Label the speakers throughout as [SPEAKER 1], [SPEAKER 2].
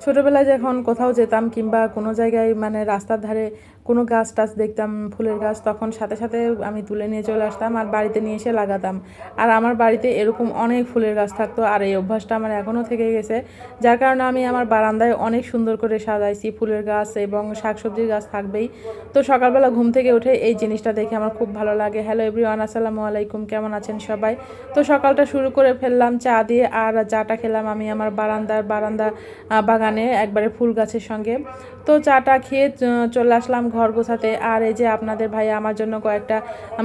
[SPEAKER 1] ছোটোবেলায় যখন কোথাও যেতাম কিংবা কোনো জায়গায় মানে রাস্তার ধারে কোনো গাছ টাছ দেখতাম, ফুলের গাছ, তখন সাথে সাথে আমি তুলে নিয়ে চলে আসতাম আর বাড়িতে নিয়ে এসে লাগাতাম। আর আমার বাড়িতে এরকম অনেক ফুলের গাছ থাকতো, আর এই অভ্যাসটা আমার এখনও থেকে গেছে, যার কারণে আমি আমার বারান্দায় অনেক সুন্দর করে সাজাইছি। ফুলের গাছ এবং শাকসবজির গাছ থাকবেই। তো সকালবেলা ঘুম থেকে উঠে এই জিনিসটা দেখে আমার খুব ভালো লাগে। হ্যালো এভরিওয়ান, আসসালামু আলাইকুম, কেমন আছেন সবাই? তো সকালটা শুরু করে ফেললাম চা দিয়ে, আর চাটা খেলাম আমি আমার বারান্দা বাগানে একবারে ফুল গাছের সঙ্গে। তো চাটা খেয়ে চলে আসলাম ঘর গোছাতে। আর এই যে আপনাদের ভাই আমার জন্য কয়েকটা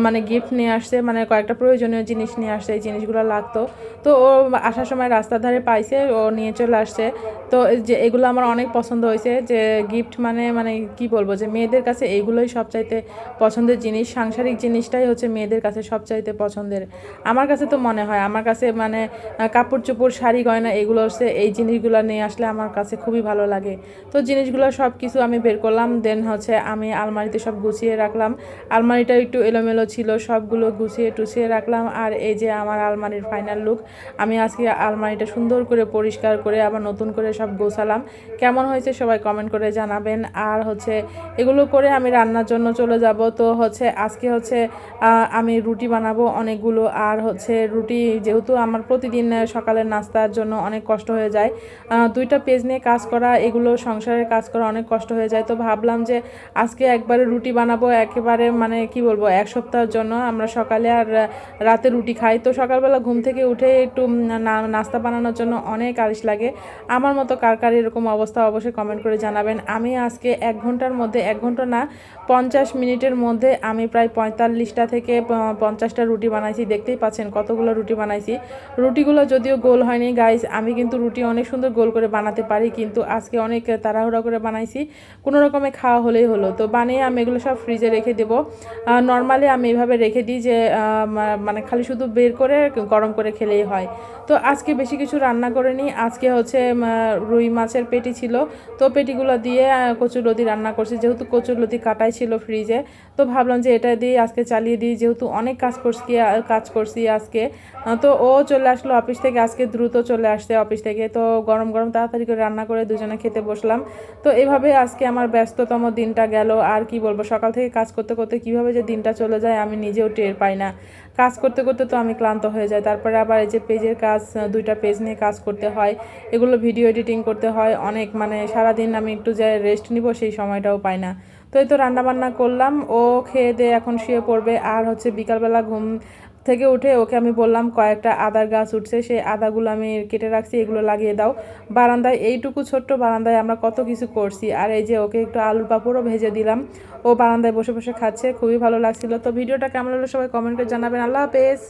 [SPEAKER 1] মানে গিফট নিয়ে আসছে, মানে কয়েকটা প্রয়োজনীয় জিনিস নিয়ে আসছে, এই জিনিসগুলো লাগতো। তো ও আসার সময় রাস্তার ধারে পাইছে, ও নিয়ে চলে আসছে। তো যে এগুলো আমার অনেক পছন্দ হয়েছে, যে গিফট মানে মানে কি বলবো, যে মেয়েদের কাছে এইগুলোই সবচাইতে পছন্দের জিনিস। সাংসারিক জিনিসটাই হচ্ছে মেয়েদের কাছে সবচাইতে পছন্দের। আমার কাছে তো মনে হয়, আমার কাছে মানে কাপড় চোপড়, শাড়ি গয়না, এগুলো হচ্ছে এই জিনিসগুলো নিয়ে আসলে আমার কাছে খুবই ভালো লাগে। তো জিনিসগুলো সব কিছু আমি বের করলাম, দেন হচ্ছে আমি আলমারিতে সব গুছিয়ে রাখলাম। আলমারিটা একটু এলোমেলো ছিল, সবগুলো গুছিয়ে টুছিয়ে রাখলাম। আর এই যে আমার আলমারির ফাইনাল লুক। আমি আজকে আলমারিটা সুন্দর করে পরিষ্কার করে আবার নতুন করে সব গোছালাম। কেমন হয়েছে সবাই কমেন্ট করে জানাবেন। আর হচ্ছে এগুলো করে আমি রান্নার জন্য চলে যাব। তো হচ্ছে আজকে হচ্ছে আমি রুটি বানাবো অনেকগুলো। আর হচ্ছে রুটি যেহেতু আমার প্রতিদিন সকালের নাস্তার জন্য অনেক কষ্ট হয়ে যায়, দুইটা পেজ নিয়ে কাজ করা, এগুলো সংসারের কাজ করা অনেক কষ্ট হয়ে যায়। তো ভাবলাম যে আজকে একবারে রুটি বানাবো, একেবারে মানে কি বলবো, এক সপ্তাহের জন্য। আমরা সকালে আর রাতে রুটি খাই। তো সকালবেলা ঘুম থেকে উঠে একটু নাস্তা বানানোর জন্য অনেক আলিশ লাগে। আমার মতো কার কার এরকম অবস্থা অবশ্যই কমেন্ট করে জানাবেন। আমি আজকে 1 ঘন্টার মধ্যে, 1 ঘন্টা না 50 মিনিটের মধ্যে আমি প্রায় 45টা থেকে 50টা রুটি বানাইছি। দেখতেই পাচ্ছেন কতগুলো রুটি বানাইছি। রুটিগুলো যদিও গোল হয়নি গাইস, আমি কিন্তু রুটি অনেক সুন্দর গোল করে বানাতে পারি, কিন্তু আজকে অনেক তাড়াহুড়া করে বানাইছি, কোনো রকমে খাওয়া হলেই হলো। তো বানিয়ে আমি এগুলো সব ফ্রিজে রেখে দেবো। নর্মালি আমি এইভাবে রেখে দিই যে মানে খালি শুধু বের করে গরম করে খেলেই হয়। তো আজকে বেশি কিছু রান্না করে নিই। আজকে হচ্ছে রুই মাছের পেটি ছিল, তো পেটিগুলো দিয়ে কচুরলতি রান্না করছি, যেহেতু কচুরলতি কাটাই ছিল ফ্রিজে। তো ভাবলাম যে এটা দিয়ে আজকে চালিয়ে দিই, যেহেতু অনেক কাজ করছি আজকে। তো ও চলে আসলো অফিস থেকে, আজকে দ্রুত চলে আসছে অফিস থেকে। তো গরম গরম তাড়াতাড়ি করে রান্না করে দুজনে খেতে বসলাম। তো এভাবে আজকে আমার ব্যস্ততম দিনটা গেল। আর কি বলবো, সকাল থেকে কাজ করতে করতে কীভাবে যে দিনটা চলে যায় আমি নিজেও টের পাই না। কাজ করতে করতে তো আমি ক্লান্ত হয়ে যাই। তারপরে আবার এই যে পেজের কাজ, 2টা পেজ নিয়ে কাজ করতে হয়, এগুলো ভিডিও এডিটিং করতে হয় অনেক, মানে সারাদিন আমি একটু যে রেস্ট নিব সেই সময়টাও পাই না। তো এই তো রান্নাবান্না করলাম, ও খেয়ে দিয়ে এখন শুয়ে পড়বে। আর হচ্ছে বিকালবেলা ঘুম থেকে উঠে ওকে আমি বললাম কয়েকটা আদার গাছ উঠছে, সেই আদাগুলো আমি কেটে রাখছি, এগুলো লাগিয়ে দাও বারান্দায়। এইটুকু ছোট্ট বারান্দায় আমরা কত কিছু করছি। আর এই যে ওকে একটু আলুর পাঁপড়ও ভেজে দিলাম, ও বারান্দায় বসে বসে খাচ্ছে, খুবই ভালো লাগছিল। তো ভিডিওটা কেমন হলো সবাই কমেন্ট করে জানাবেন। আল্লাহ হাফেজ।